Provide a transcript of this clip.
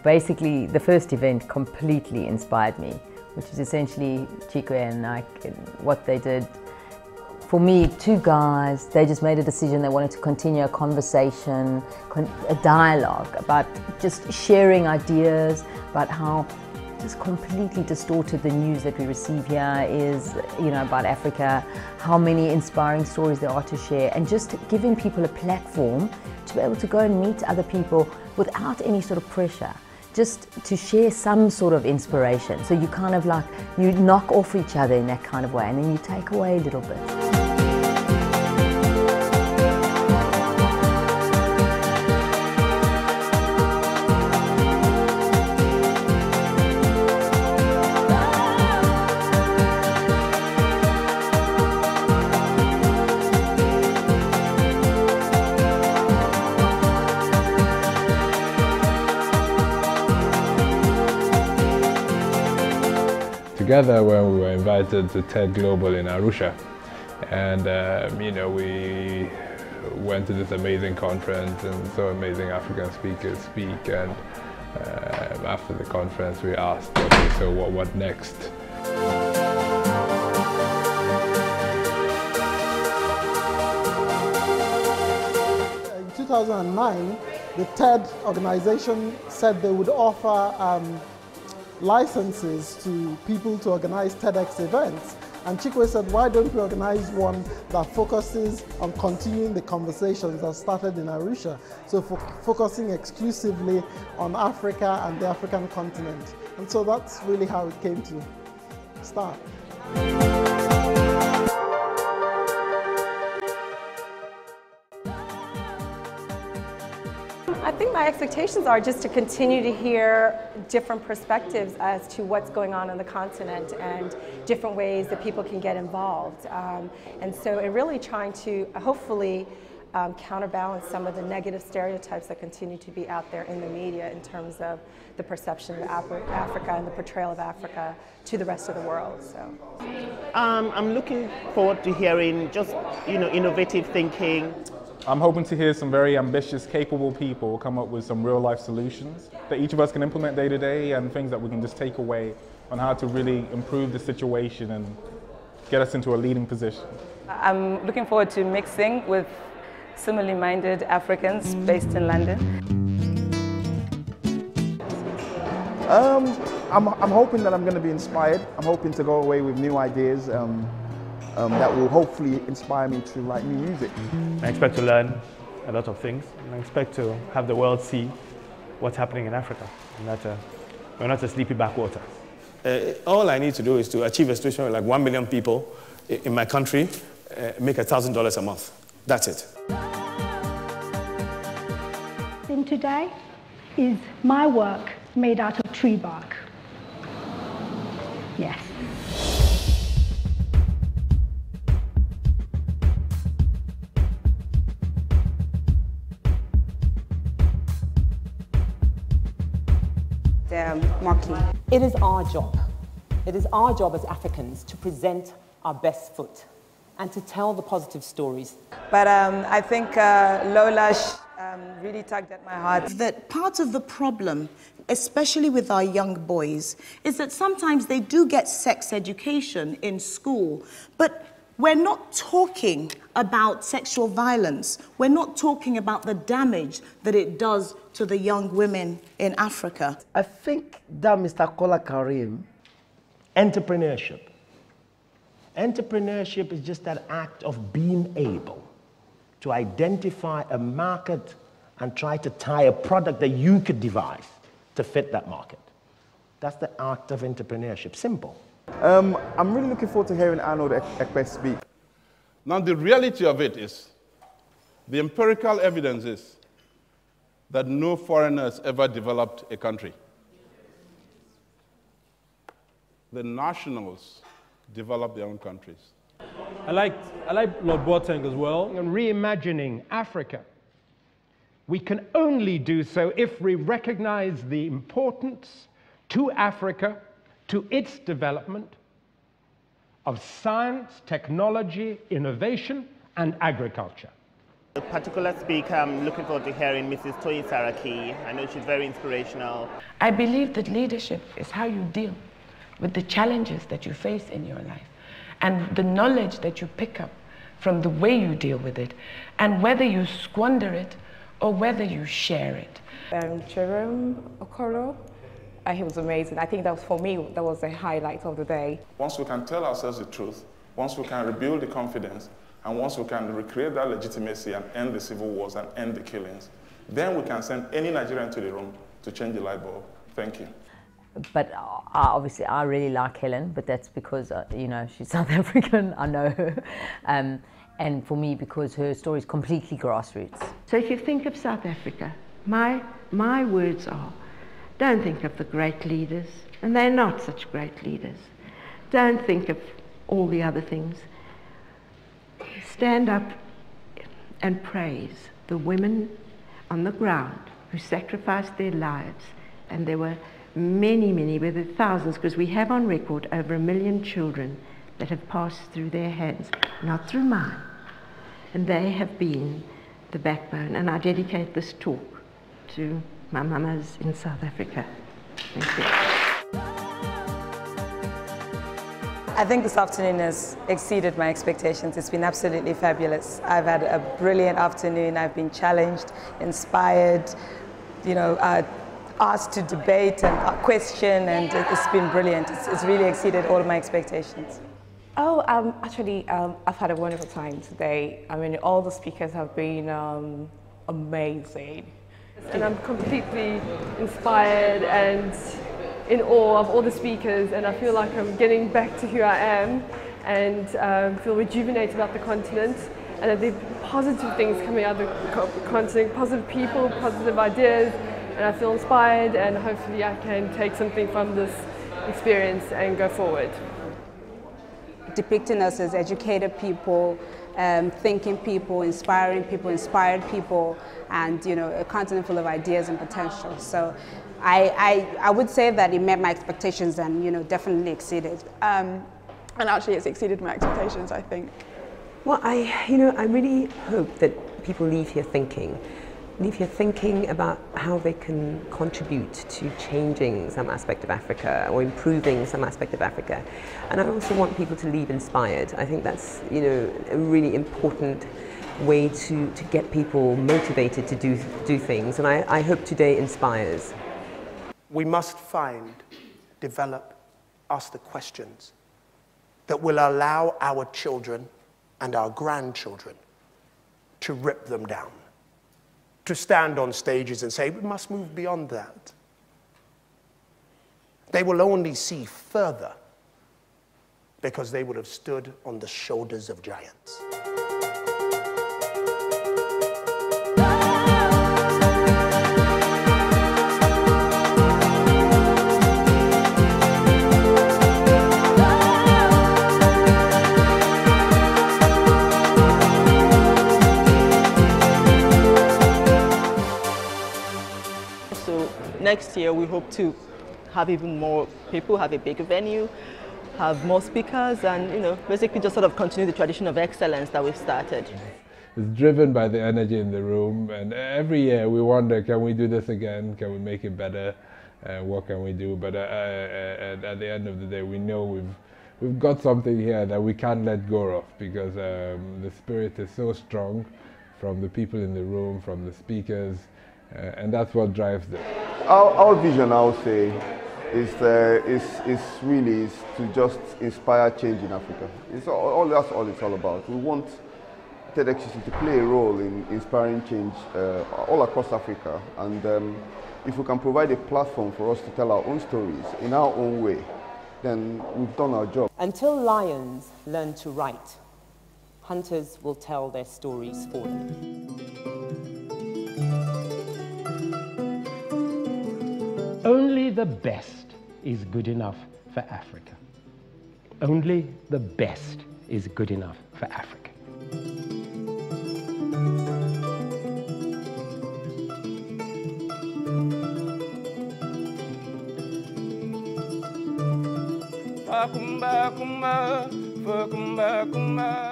basically the first event completely inspired me, which is essentially Chikwe and Nike and what they did. For me, two guys, they just made a decision. They wanted to continue a conversation, a dialogue about just sharing ideas about how just completely distorted the news that we receive here is, about Africa, how many inspiring stories there are to share, and just giving people a platform to be able to go and meet other people without any sort of pressure, just to share some sort of inspiration. So you kind of you knock off each other in that kind of way, and then you take away a little bit. Together when we were invited to TED Global in Arusha, and we went to this amazing conference and saw amazing African speakers speak, and after the conference we asked, okay, so what next? In 2009, the TED organization said they would offer licenses to people to organize TEDx events. And Chikwe said, why don't we organize one that focuses on continuing the conversations that started in Arusha? So focusing exclusively on Africa and the African continent. And so that's really how it came to start. I think my expectations are just to continue to hear different perspectives as to what's going on the continent and different ways that people can get involved. And so really trying to hopefully counterbalance some of the negative stereotypes that continue to be out there in the media in terms of the perception of Africa and the portrayal of Africa to the rest of the world. So, I'm looking forward to hearing just innovative thinking. I'm hoping to hear some very ambitious, capable people come up with some real-life solutions that each of us can implement day to day, and things that we can just take away on how to really improve the situation and get us into a leading position. I'm looking forward to mixing with similarly minded Africans based in London. I'm hoping that I'm going to be inspired. I'm hoping to go away with new ideas that will hopefully inspire me to write new music. I expect to learn a lot of things, and I expect to have the world see what's happening in Africa, and that we're not a sleepy backwater. All I need to do is to achieve a situation where 1 million people in my country make $1,000 a month. That's it. And today is my work made out of tree bark. Yes. Marquis. It is our job. It is our job as Africans to present our best foot and to tell the positive stories. But I think Lola really tugged at my heart. That part of the problem, especially with our young boys, is that sometimes they do get sex education in school, but we're not talking about sexual violence. We're not talking about the damage that it does to the young women in Africa. I think that Mr. Kola Karim, entrepreneurship. Entrepreneurship is just that act of being able to identify a market and try to tie a product that you could devise to fit that market. That's the act of entrepreneurship. Simple. I'm really looking forward to hearing Arnold Ekpe speak. Now, the reality of it is, the empirical evidence is that no foreigner has ever developed a country. The nationals develop their own countries. I like Lord Boateng as well. And reimagining Africa. We can only do so if we recognize the importance to Africa, to its development, of science, technology, innovation, and agriculture. The particular speaker I'm looking forward to hearing, Mrs. Toyin Saraki. I know she's very inspirational. I believe that leadership is how you deal with the challenges that you face in your life and the knowledge that you pick up from the way you deal with it and whether you squander it or whether you share it. Jerome Okoro, he was amazing. I think that was, for me, that was the highlight of the day. Once we can tell ourselves the truth, once we can rebuild the confidence, and once we can recreate that legitimacy and end the civil wars and end the killings, then we can send any Nigerian to the room to change the light bulb. Thank you. But obviously, I really like Helen, but that's because, you know, she's South African, I know her. And for me, because her story is completely grassroots. So if you think of South Africa, my words are, don't think of the great leaders, and they're not such great leaders. Don't think of all the other things. Stand up and praise the women on the ground who sacrificed their lives. And there were many, whether thousands, because we have on record over 1 million children that have passed through their hands, not through mine. And they have been the backbone. And I dedicate this talk to my mamas in South Africa. Thank you. I think this afternoon has exceeded my expectations. It's been absolutely fabulous. I've had a brilliant afternoon. I've been challenged, inspired, you know, asked to debate and question, and it's been brilliant. It's really exceeded all of my expectations. Oh, actually, I've had a wonderful time today. I mean, all the speakers have been amazing. And I'm completely inspired and in awe of all the speakers, and I feel like I'm getting back to who I am and feel rejuvenated about the continent, and that there are positive things coming out of the continent, positive people, positive ideas, and I feel inspired, and hopefully I can take something from this experience and go forward. Depicting us as educated people, thinking people, inspired people, and you know, a continent full of ideas and potential. So I would say that it met my expectations and, you know, definitely exceeded. And actually it's exceeded my expectations, I think. Well, I really hope that people leave here thinking about how they can contribute to changing some aspect of Africa or improving some aspect of Africa. And I also want people to leave inspired. I think that's, you know, a really important way to get people motivated to do things. And I hope today inspires. We must find, develop, ask the questions that will allow our children and our grandchildren to rip them down, to stand on stages and say, we must move beyond that. They will only see further because they would have stood on the shoulders of giants. Next year, we hope to have even more people, have a bigger venue, have more speakers, and, you know, basically just sort of continue the tradition of excellence that we've started. It's driven by the energy in the room, and every year we wonder, can we do this again? Can we make it better? What can we do? But at the end of the day, we know we've got something here that we can't let go of, because the spirit is so strong from the people in the room, from the speakers, and that's what drives it. Our vision, I would say, is really to just inspire change in Africa. That's all it's all about. We want TEDxEuston to play a role in inspiring change all across Africa, and if we can provide a platform for us to tell our own stories in our own way, then we've done our job. Until lions learn to write, hunters will tell their stories for them. Only the best is good enough for Africa. Only the best is good enough for Africa. Kumba, kumba, kumba, kumba.